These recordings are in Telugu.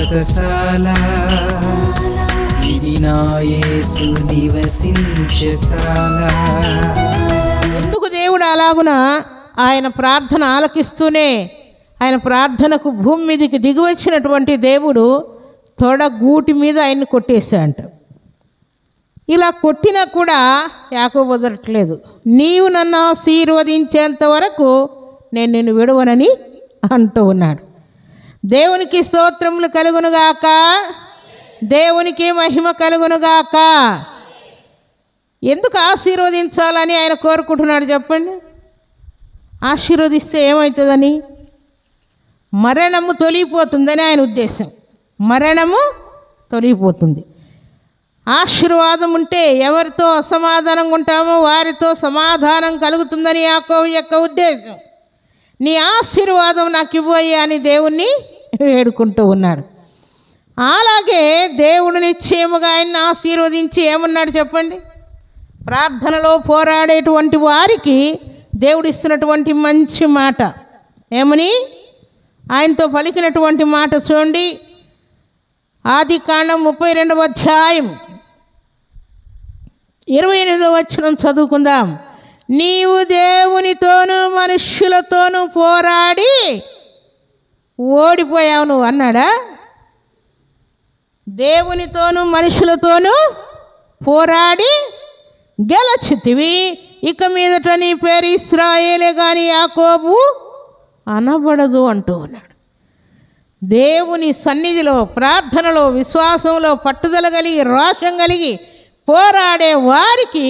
వ్రతశాల ఇది నా యేసు నివసించశాల. ఎందుకు దేవుడు అలాగున ఆయన ప్రార్థన ఆలకిస్తూనే ఆయన ప్రార్థనకు భూమి మీదకి దిగివచ్చినటువంటి దేవుడు తొడ గూటి మీద ఆయన్ని కొట్టేశాడంట. ఇలా కొట్టినా కూడా యాకోబు వదలట్లేదు. నీవు నన్ను ఆశీర్వదించేంత వరకు నేను నిన్ను విడవనని అంటూ ఉన్నాడు. దేవునికి స్తోత్రములు కలుగునుగాక, దేవునికి మహిమ కలుగునుగాక. ఎందుకు ఆశీర్వదించాలని ఆయన కోరుకుంటున్నాడు చెప్పండి? ఆశీర్వదిస్తే ఏమవుతుందని? మరణము తొలగిపోతుందని ఆయన ఉద్దేశం. మరణము తొలగిపోతుంది. ఆశీర్వాదం ఉంటే ఎవరితో అసమాధానంగా ఉంటామో వారితో సమాధానం కలుగుతుందని యాకోబు యొక్క ఉద్దేశం. నీ ఆశీర్వాదం నాకు ఇవ్వయ్యా అని దేవుణ్ణి వేడుకుంటూ ఉన్నాడు. అలాగే దేవుడు నిశ్చయముగా ఆయన్ని ఆశీర్వదించి ఏమన్నాడు చెప్పండి? ప్రార్థనలో పోరాడేటువంటి వారికి దేవుడు ఇస్తున్నటువంటి మంచి మాట ఏమని ఆయనతో పలికినటువంటి మాట చూడండి. ఆదికాండం 32వ అధ్యాయం 28వ వచనం చదువుకుందాం. నీవు దేవునితోనూ మనుష్యులతోనూ పోరాడి ఓడిపోయావు నువ్వు అన్నాడా? దేవునితోనూ మనుషులతోనూ పోరాడి గెలచితివి, ఇక మీదట నీ పేరు ఇశ్రాయేలే గాని యాకోబు అనబడదు అంటూ ఉన్నాడు. దేవుని సన్నిధిలో ప్రార్థనలో విశ్వాసంలో పట్టుదల కలిగి రోషం కలిగి పోరాడే వారికి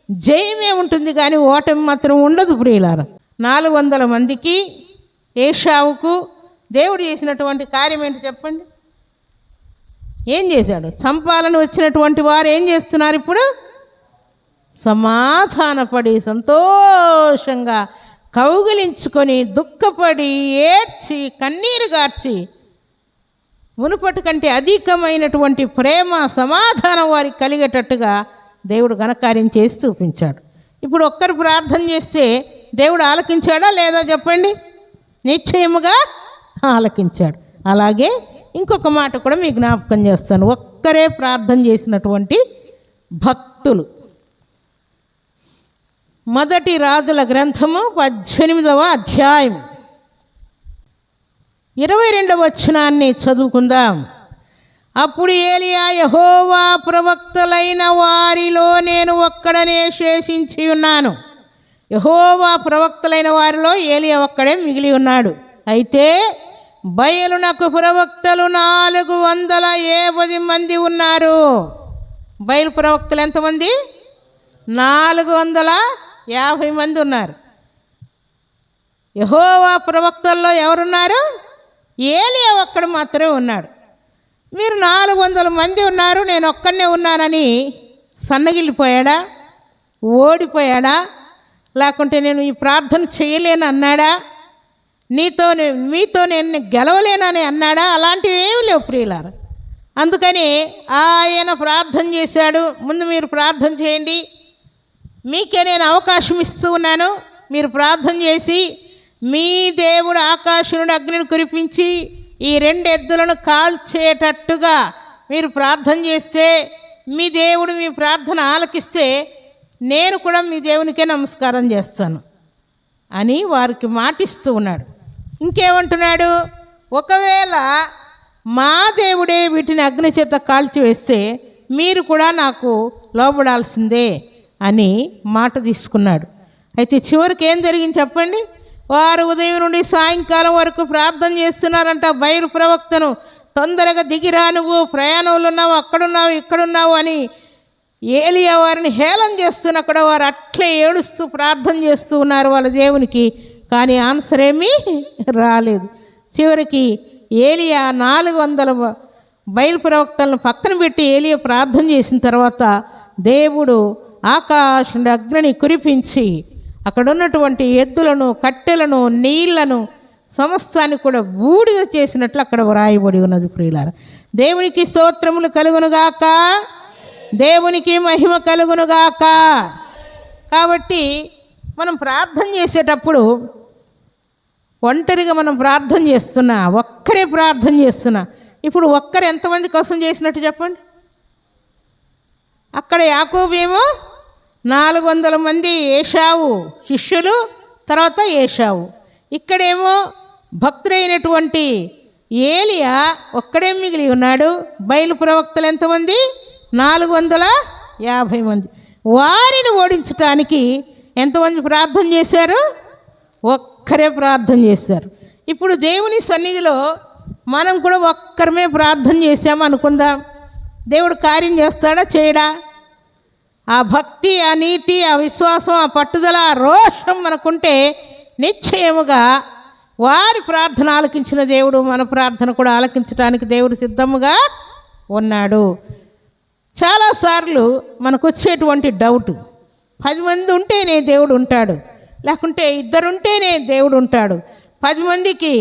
జయమే ఉంటుంది కానీ ఓటమి మాత్రం ఉండదు ప్రియులారా. 400 మందికి ఏషావుకు దేవుడు చేసినటువంటి కార్యం ఏంటి చెప్పండి? ఏం చేశాడు? చంపాలని వచ్చినటువంటి వారు ఏం చేస్తున్నారు ఇప్పుడు? సమాధానపడి సంతోషంగా కౌగిలించుకొని దుఃఖపడి ఏడ్చి కన్నీరు గార్చి మునుపటి కంటే అధికమైనటువంటి ప్రేమ సమాధానం వారికి కలిగేటట్టుగా దేవుడు ఘనకార్యం చేసి చూపించాడు. ఇప్పుడు ఒక్కరు ప్రార్థన చేస్తే దేవుడు ఆలకించాడా లేదా చెప్పండి? నిశ్చయముగా ఆలకించాడు. అలాగే ఇంకొక మాట కూడా మీకు జ్ఞాపకం చేస్తాను. ఒక్కరే ప్రార్థన చేసినటువంటి భక్తులు. మొదటి రాజుల గ్రంథము 18వ అధ్యాయం 22వ వచనాన్ని చదువుకుందాం. అప్పుడు ఏలియా, యెహోవా ప్రవక్తలైన వారిలో నేను ఒక్కడనే శేషించి ఉన్నాను. యెహోవా ప్రవక్తలైన వారిలో ఏలియా ఒక్కడే మిగిలి ఉన్నాడు. అయితే బయలునకు ప్రవక్తలు 450 మంది ఉన్నారు. బయలు ప్రవక్తలు ఎంతమంది? 450 మంది ఉన్నారు. యెహోవా ప్రవక్తల్లో ఎవరున్నారు? ఏలియా ఒక్కడు మాత్రమే ఉన్నాడు. మీరు 400 మంది ఉన్నారు, నేను ఒక్కడనే ఉన్నానని సన్నగిల్లిపోయాడా? ఓడిపోయాడా? లేకుంటే నేను ఈ ప్రార్థన చేయలేను అన్నాడా? మీతో నేను గెలవలేనని అన్నాడా? అలాంటివి ఏమి లేవు ప్రియులారా. అందుకని ఆయన ప్రార్థన చేశాడు. ముందు మీరు ప్రార్థన చేయండి, మీకే నేను అవకాశం ఇస్తూ ఉన్నాను. మీరు ప్రార్థన చేసి మీ దేవుడు ఆకాశం నుండి అగ్నిని కురిపించి ఈ 2 ఎద్దులను కాల్చేటట్టుగా మీరు ప్రార్థన చేస్తే, మీ దేవుడు మీ ప్రార్థన ఆలకిస్తే నేను కూడా మీ దేవునికే నమస్కారం చేస్తాను అని వారికి మాటిస్తూ ఉన్నాడు. ఇంకేమంటున్నాడు? ఒకవేళ మా దేవుడే వీటిని అగ్ని చేత కాల్చివేస్తే మీరు కూడా నాకు లోబడాల్సిందే అని మాట తీసుకున్నాడు. అయితే చివరికి ఏం జరిగింది చెప్పండి? వారు ఉదయం నుండి సాయంకాలం వరకు ప్రార్థన చేస్తున్నారంట. బయలు ప్రవక్తను తొందరగా దిగిరా, నువ్వు ప్రయాణంలో ఉన్నావు, అక్కడున్నావు, ఇక్కడున్నావు అని ఏలియా వారిని హేళన చేస్తున్నా కూడా వారు అట్లే ఏడుస్తూ ప్రార్థన చేస్తూ ఉన్నారు వాళ్ళ దేవునికి. కానీ ఆన్సర్ ఏమీ రాలేదు. చివరికి ఏలియా 400 బయలు ప్రవక్తలను పక్కన పెట్టి ఏలియా ప్రార్థన చేసిన తర్వాత దేవుడు ఆకాశం అగ్నిని కురిపించి అక్కడ ఉన్నటువంటి ఎద్దులను, కట్టెలను, నీళ్లను సమస్తాన్ని కూడా బూడిద చేసినట్లు అక్కడ వ్రాయబడి ఉన్నది ప్రియులారా. దేవునికి స్తోత్రములు కలుగునుగాక, దేవునికి మహిమ కలుగునుగాక. కాబట్టి మనం ప్రార్థన చేసేటప్పుడు ఒంటరిగా మనం ప్రార్థన చేస్తున్నా, ఒక్కరే ప్రార్థన చేస్తున్నా, ఇప్పుడు ఒక్కరు ఎంతమంది కోసం చేసినట్టు చెప్పండి. అక్కడ యాకోబు ఏమో 400 మంది ఏశావు శిష్యులు, తర్వాత ఏశావు. ఇక్కడేమో భక్తుడైనటువంటి ఏలియా ఒక్కడే మిగిలి ఉన్నాడు. బయలు ప్రవక్తలు ఎంతమంది? 450 మంది. వారిని ఓడించటానికి ఎంతమంది ప్రార్థన చేశారు? ఒక్కరే ప్రార్థన చేశారు. ఇప్పుడు దేవుని సన్నిధిలో మనం కూడా ఒక్కరమే ప్రార్థన చేశాము అనుకుందాం. దేవుడు కార్యం చేస్తాడా చేయడా? ఆ భక్తి, ఆ నీతి, ఆ విశ్వాసం, ఆ పట్టుదల, ఆ రోషం మనకుంటే నిశ్చయముగా వారి ప్రార్థన ఆలకించిన దేవుడు మన ప్రార్థన కూడా ఆలకించడానికి దేవుడు సిద్ధముగా ఉన్నాడు. చాలాసార్లు మనకు వచ్చేటువంటి డౌట్, 10 మంది ఉంటేనే దేవుడు ఉంటాడు, లేకుంటే 2 ఉంటేనే దేవుడు ఉంటాడు, 10 మందికి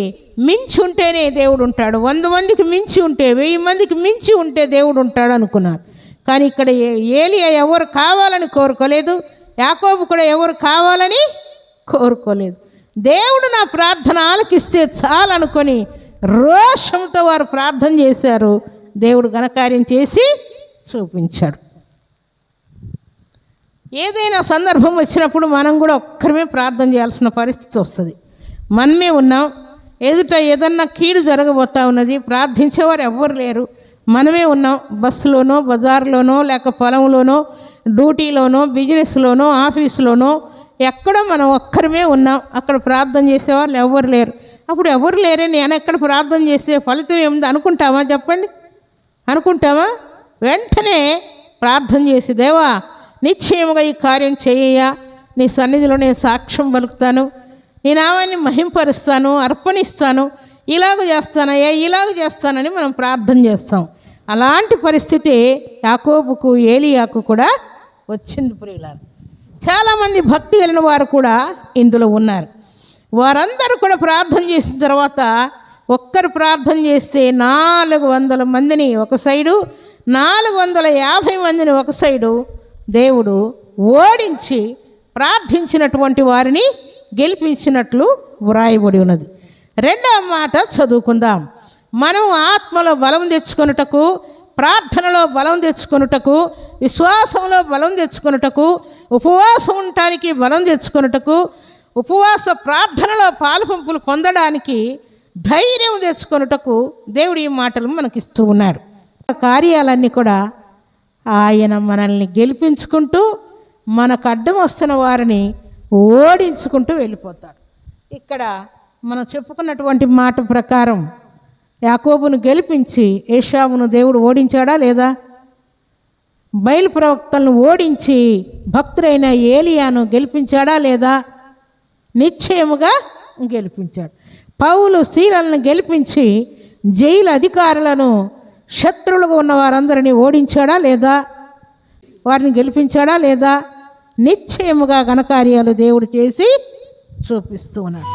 మించి ఉంటేనే దేవుడు ఉంటాడు, 100 మందికి మించి ఉంటే, 1000 మందికి మించి ఉంటే దేవుడు ఉంటాడు అనుకున్నారు. కానీ ఇక్కడ ఏలియా ఎవరు కావాలని కోరుకోలేదు, యాకోబు కూడా ఎవరు కావాలని కోరుకోలేదు. దేవుడు నా ప్రార్థన ఆలకిస్తే చాలనుకొని రోషంతో వారు ప్రార్థన చేశారు. దేవుడు ఘనకార్యం చేసి చూపించాడు. ఏదైనా సందర్భం వచ్చినప్పుడు మనం కూడా ఒక్కరమే ప్రార్థన చేయాల్సిన పరిస్థితి వస్తుంది. మనమే ఉన్నాం, ఎదుట ఏదన్నా కీడు జరగబోతా ఉన్నది, ప్రార్థించేవారు ఎవ్వరు లేరు, మనమే ఉన్నాం. బస్సులోనో, బజార్లోనో, లేక పొలంలోనో, డ్యూటీలోనో, బిజినెస్లోనో, ఆఫీసులోనో ఎక్కడో మనం ఒక్కరమే ఉన్నాం. అక్కడ ప్రార్థన చేసేవాళ్ళు ఎవ్వరు లేరు. అప్పుడు ఎవరు లేరే నేను ఎక్కడ ప్రార్థన చేసే ఫలితం ఏముంది అనుకుంటామా? చెప్పండి, అనుకుంటామా? వెంటనే ప్రార్థన చేసి, దేవా నిశ్చయముగా ఈ కార్యం చేయ, నీ సన్నిధిలో నేను సాక్ష్యం పలుకుతాను, నీ నామాన్ని మహింపరుస్తాను, అర్పణిస్తాను, ఇలాగ చేస్తానయ్యా, ఇలాగ చేస్తానని మనం ప్రార్థన చేస్తాం. అలాంటి పరిస్థితి యాకోబుకు, ఏలియాకు కూడా వచ్చింది. ప్రియులారా, చాలామంది భక్తి కలిగిన వారు కూడా ఇందులో ఉన్నారు. వారందరూ కూడా ప్రార్థన చేసిన తర్వాత ఒక్కరు ప్రార్థన చేస్తే 400 మందిని ఒక సైడు, 450 మందిని ఒక సైడు దేవుడు ఓడించి ప్రార్థించినటువంటి వారిని గెలిపించినట్లు వ్రాయబడి ఉన్నది. రెండవ మాట చదువుకుందాం. మనం ఆత్మలో బలం తెచ్చుకొనుటకు, ప్రార్థనలో బలం తెచ్చుకొనుటకు, విశ్వాసంలో బలం తెచ్చుకొనుటకు, ఉపవాసం ఉండటానికి బలం తెచ్చుకొనుటకు, ఉపవాస ప్రార్థనలో పాలుపంపులు పొందడానికి ధైర్యం తెచ్చుకొనుటకు దేవుడు ఈ మాటలు మనకిస్తూ ఉన్నాడు. కార్యాలన్నీ కూడా ఆయన మనల్ని గెలిపించుకుంటూ, మనకు అడ్డం వస్తున్న వారిని ఓడించుకుంటూ వెళ్ళిపోతాడు. ఇక్కడ మనం చెప్పుకున్నటువంటి మాట ప్రకారం యాకోబును గెలిపించి ఏశావును దేవుడు ఓడించాడా లేదా? బయలు ప్రవక్తలను ఓడించి భక్తుడైన ఏలియాను గెలిపించాడా లేదా? నిశ్చయముగా గెలిపించాడు. పౌలు శీలను గెలిపించి జైలు అధికారులను, శత్రువులుగా ఉన్న వారందరినీ ఓడించాడా లేదా? వారిని గెలిపించాడా లేదా? నిశ్చయముగా ఘనకార్యాలు దేవుడు చేసి చూపిస్తూ ఉన్నాడు.